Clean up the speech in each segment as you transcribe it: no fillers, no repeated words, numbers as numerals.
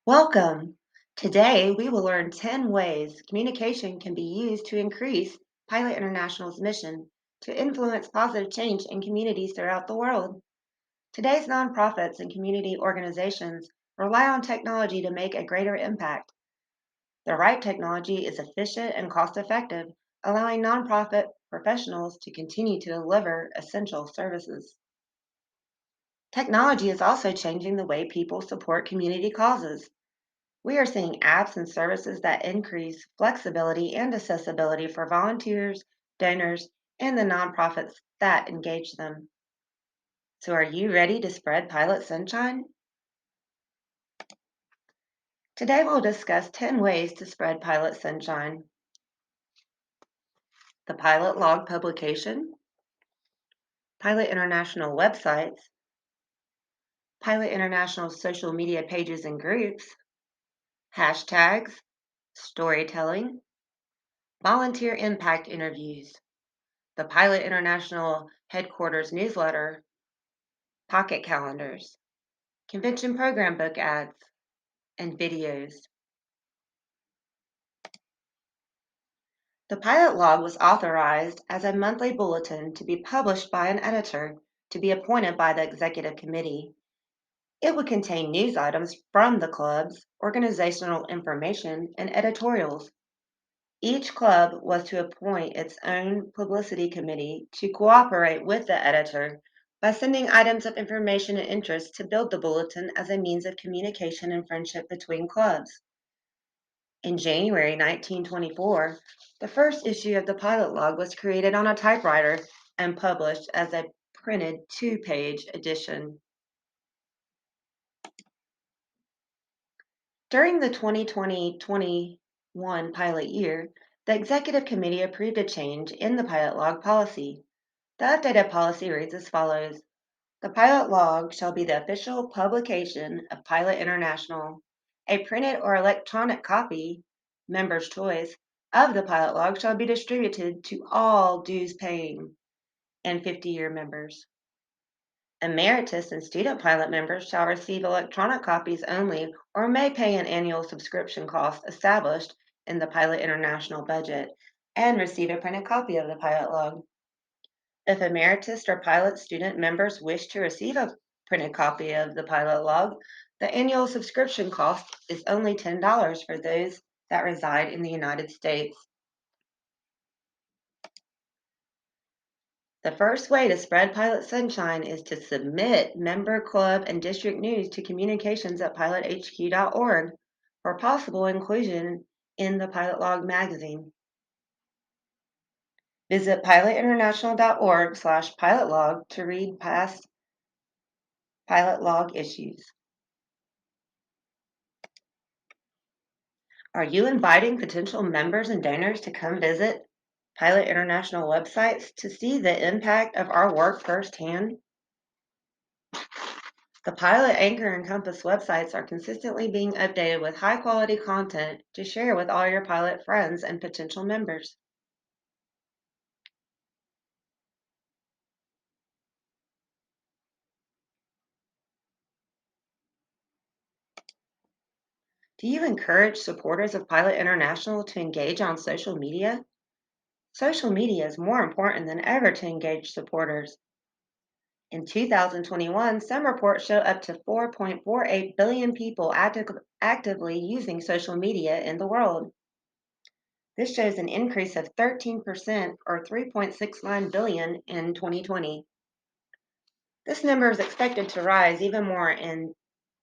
Welcome. Today, we will learn 10 ways communication can be used to increase Pilot International's mission to influence positive change in communities throughout the world. Today's nonprofits and community organizations rely on technology to make a greater impact. The right technology is efficient and cost effective, allowing nonprofit professionals to continue to deliver essential services. Technology is also changing the way people support community causes. We are seeing apps and services that increase flexibility and accessibility for volunteers, donors, and the nonprofits that engage them. So, are you ready to spread Pilot Sunshine? Today, we'll discuss 10 ways to spread Pilot Sunshine: the Pilot Log publication, Pilot International websites, Pilot International social media pages and groups, hashtags, storytelling, volunteer impact interviews, the Pilot International Headquarters newsletter, pocket calendars, convention program book ads, and videos. The pilot log was authorized as a monthly bulletin to be published by an editor to be appointed by the executive committee. It would contain news items from the clubs, organizational information, and editorials. Each club was to appoint its own publicity committee to cooperate with the editor by sending items of information and interest to build the bulletin as a means of communication and friendship between clubs. In January 1924, the first issue of the pilot log was created on a typewriter and published as a printed two-page edition. During the 2020-21 pilot year, the executive committee approved a change in the pilot log policy. The updated policy reads as follows: the pilot log shall be the official publication of Pilot International. A printed or electronic copy, member's choice, of the pilot log shall be distributed to all dues paying and 50-year members. Emeritus and student pilot members shall receive electronic copies only or may pay an annual subscription cost established in the Pilot International budget and receive a printed copy of the pilot log. If emeritus or pilot student members wish to receive a printed copy of the pilot log, the annual subscription cost is only $10 for those that reside in the United States. The first way to spread Pilot Sunshine is to submit member, club, and district news to communications at pilothq.org for possible inclusion in the Pilot Log magazine. Visit pilotinternational.org/pilotlog to read past Pilot Log issues. Are you inviting potential members and donors to come visit Pilot International websites to see the impact of our work firsthand? The Pilot, Anchor, and Compass websites are consistently being updated with high quality content to share with all your pilot friends and potential members. Do you encourage supporters of Pilot International to engage on social media? Social media is more important than ever to engage supporters. In 2021, some reports show up to 4.48 billion people actively using social media in the world. This shows an increase of 13% or 3.69 billion in 2020. This number is expected to rise even more in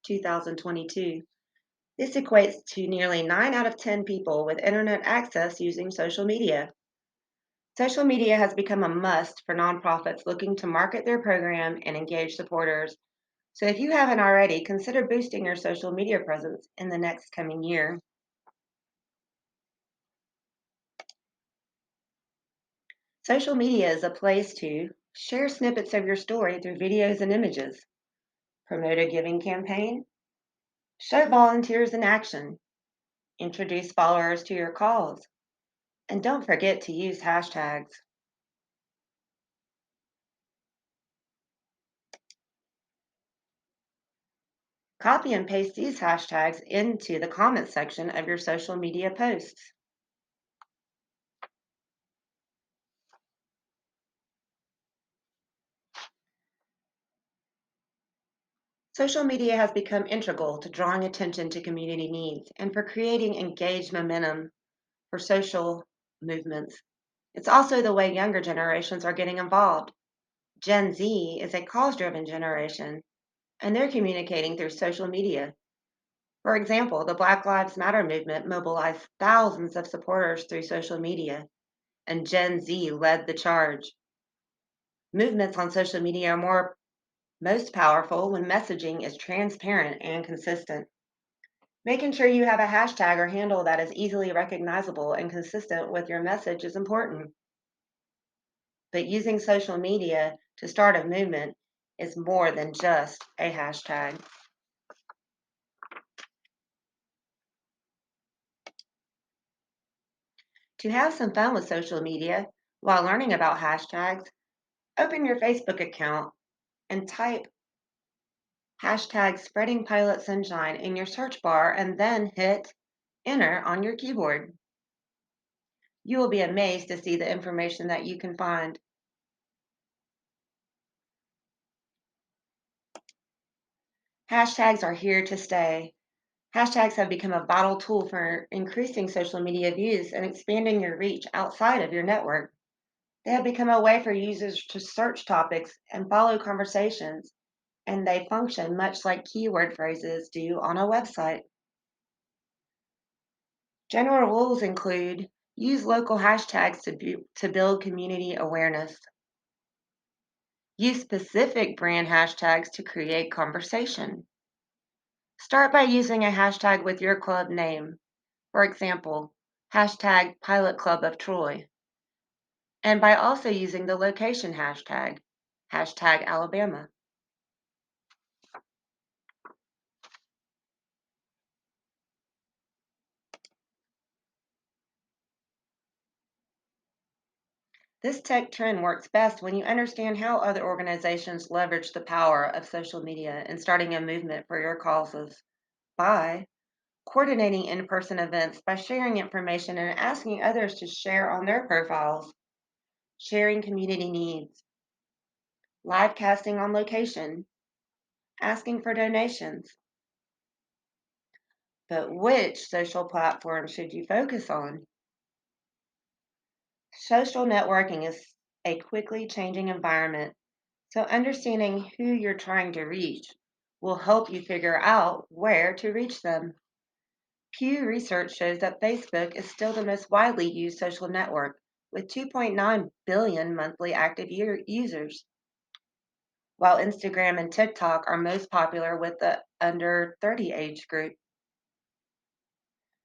2022. This equates to nearly 9 out of 10 people with internet access using social media. Social media has become a must for nonprofits looking to market their program and engage supporters. So if you haven't already, consider boosting your social media presence in the next coming year. Social media is a place to share snippets of your story through videos and images, promote a giving campaign, show volunteers in action, introduce followers to your cause, and don't forget to use hashtags. Copy and paste these hashtags into the comment section of your social media posts. Social media has become integral to drawing attention to community needs and for creating engaged momentum for social movements. It's also the way younger generations are getting involved. Gen Z is a cause driven generation, and they're communicating through social media. For example, the Black Lives Matter movement mobilized thousands of supporters through social media, and Gen Z led the charge. Movements on social media are most powerful when messaging is transparent and consistent. Making sure you have a hashtag or handle that is easily recognizable and consistent with your message is important. But using social media to start a movement is more than just a hashtag. To have some fun with social media while learning about hashtags, open your Facebook account and type hashtag spreading pilot sunshine in your search bar and then hit enter on your keyboard. You will be amazed to see the information that you can find. Hashtags are here to stay. Hashtags have become a vital tool for increasing social media views and expanding your reach outside of your network. They have become a way for users to search topics and follow conversations, and they function much like keyword phrases do on a website. General rules include use local hashtags to build community awareness, use specific brand hashtags to create conversation. Start by using a hashtag with your club name, for example, hashtag Pilot Club of Troy, and by also using the location hashtag, hashtag Alabama. This tech trend works best when you understand how other organizations leverage the power of social media in starting a movement for your causes by coordinating in person events, by sharing information and asking others to share on their profiles, sharing community needs, live casting on location, asking for donations. But which social platform should you focus on? Social networking is a quickly changing environment, so understanding who you're trying to reach will help you figure out where to reach them. Pew Research shows that Facebook is still the most widely used social network, with 2.9 billion monthly active users, while Instagram and TikTok are most popular with the under 30 age group.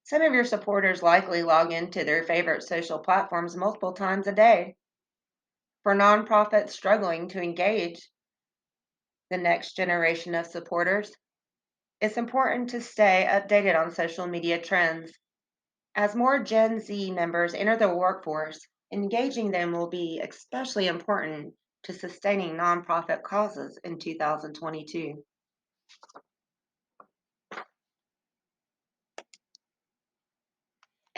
Some of your supporters likely log into their favorite social platforms multiple times a day. For nonprofits struggling to engage the next generation of supporters, it's important to stay updated on social media trends. As more Gen Z members enter the workforce, engaging them will be especially important to sustaining nonprofit causes in 2022.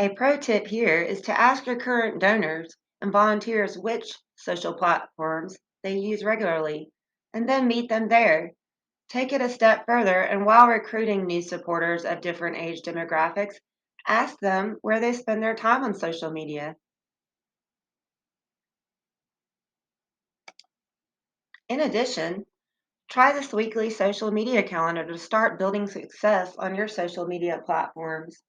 A pro tip here is to ask your current donors and volunteers which social platforms they use regularly, and then meet them there. Take it a step further, and while recruiting new supporters of different age demographics, ask them where they spend their time on social media. In addition, try this weekly social media calendar to start building success on your social media platforms.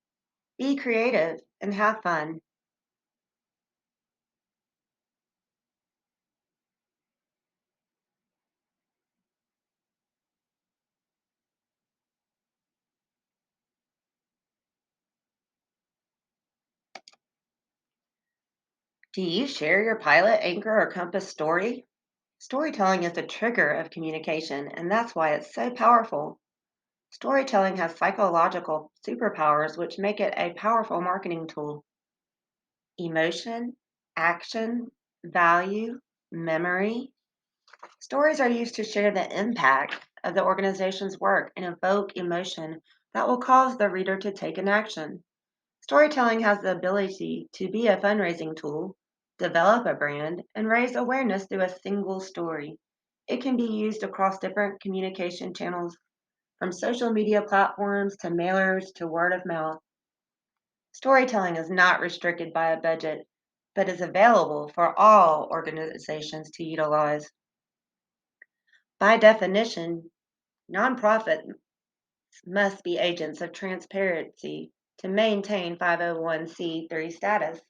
Be creative and have fun. Do you share your pilot, anchor, or compass story? Storytelling is the trigger of communication, and that's why it's so powerful. Storytelling has psychological superpowers, which make it a powerful marketing tool. Emotion, action, value, memory. Stories are used to share the impact of the organization's work and evoke emotion that will cause the reader to take an action. Storytelling has the ability to be a fundraising tool, develop a brand, and raise awareness through a single story. It can be used across different communication channels, from social media platforms to mailers to word of mouth. Storytelling is not restricted by a budget, but is available for all organizations to utilize. By definition, nonprofits must be agents of transparency to maintain 501c3 status.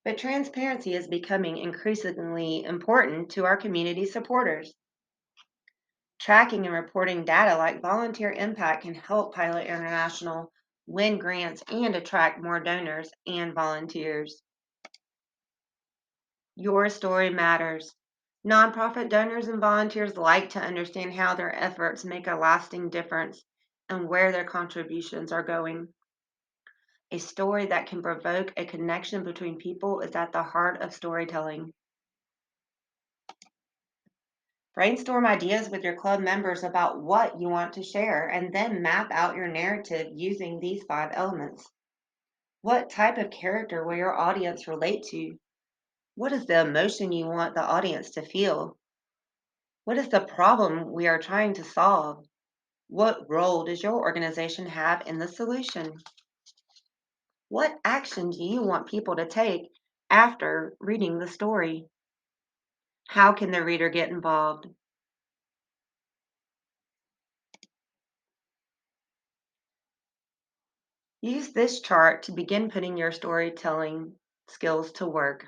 But transparency is becoming increasingly important to our community supporters. Tracking and reporting data like volunteer impact can help Pilot International win grants and attract more donors and volunteers. Your story matters. Nonprofit donors and volunteers like to understand how their efforts make a lasting difference and where their contributions are going. A story that can provoke a connection between people is at the heart of storytelling. Brainstorm ideas with your club members about what you want to share and then map out your narrative using these 5 elements. What type of character will your audience relate to? What is the emotion you want the audience to feel? What is the problem we are trying to solve? What role does your organization have in the solution? What action do you want people to take after reading the story? How can the reader get involved? Use this chart to begin putting your storytelling skills to work.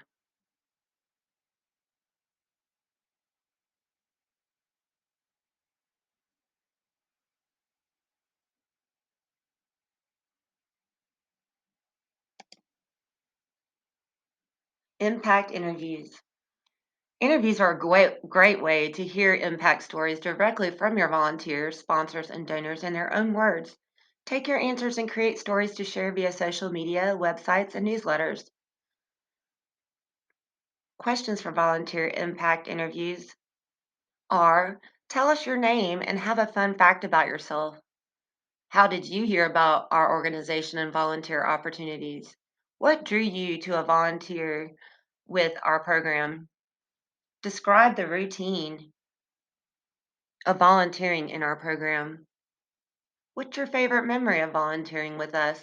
Impact interviews. Interviews are a great way to hear impact stories directly from your volunteers, sponsors, and donors in their own words. Take your answers and create stories to share via social media, websites, and newsletters. Questions for volunteer impact interviews are: tell us your name and have a fun fact about yourself. How did you hear about our organization and volunteer opportunities? What drew you to a volunteer with our program? Describe the routine of volunteering in our program. What's your favorite memory of volunteering with us?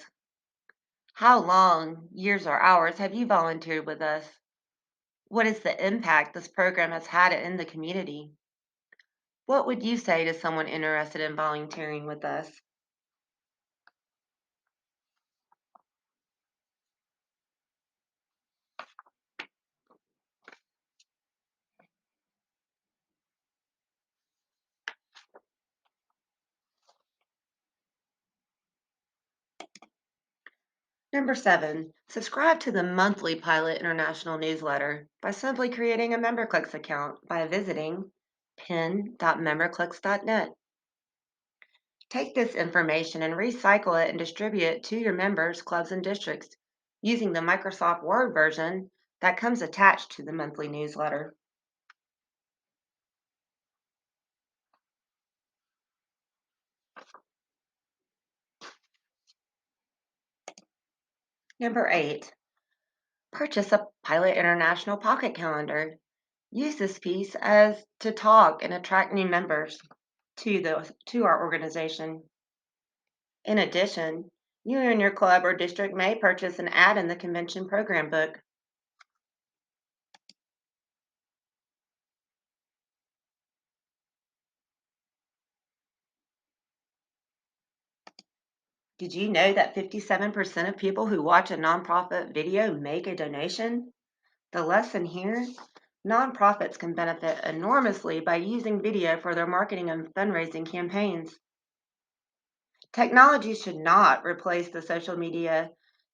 How long, years or hours, have you volunteered with us? What is the impact this program has had in the community? What would you say to someone interested in volunteering with us? Number 7, subscribe to the monthly Pilot International newsletter by simply creating a MemberClicks account by visiting pin.memberclicks.net. Take this information and recycle it and distribute it to your members, clubs, and districts using the Microsoft Word version that comes attached to the monthly newsletter. Number 8, purchase a Pilot International Pocket Calendar. Use this piece as to talk and attract new members to our organization. In addition, you and your club or district may purchase an ad in the convention program book. Did you know that 57% of people who watch a nonprofit video make a donation? The lesson here: nonprofits can benefit enormously by using video for their marketing and fundraising campaigns. Technology should not replace the social media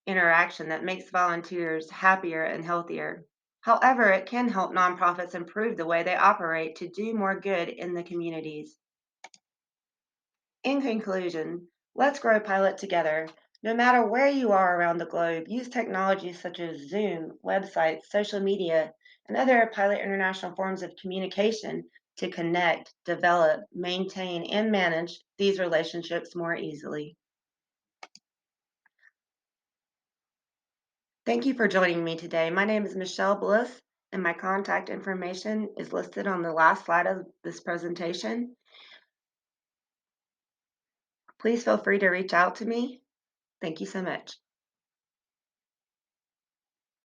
interaction that makes volunteers happier and healthier. However, it can help nonprofits improve the way they operate to do more good in the communities. In conclusion, let's grow Pilot together. No matter where you are around the globe, use technologies such as Zoom, websites, social media, and other Pilot International forms of communication to connect, develop, maintain, and manage these relationships more easily. Thank you for joining me today. My name is Michelle Bliss, and my contact information is listed on the last slide of this presentation. Please feel free to reach out to me. Thank you so much.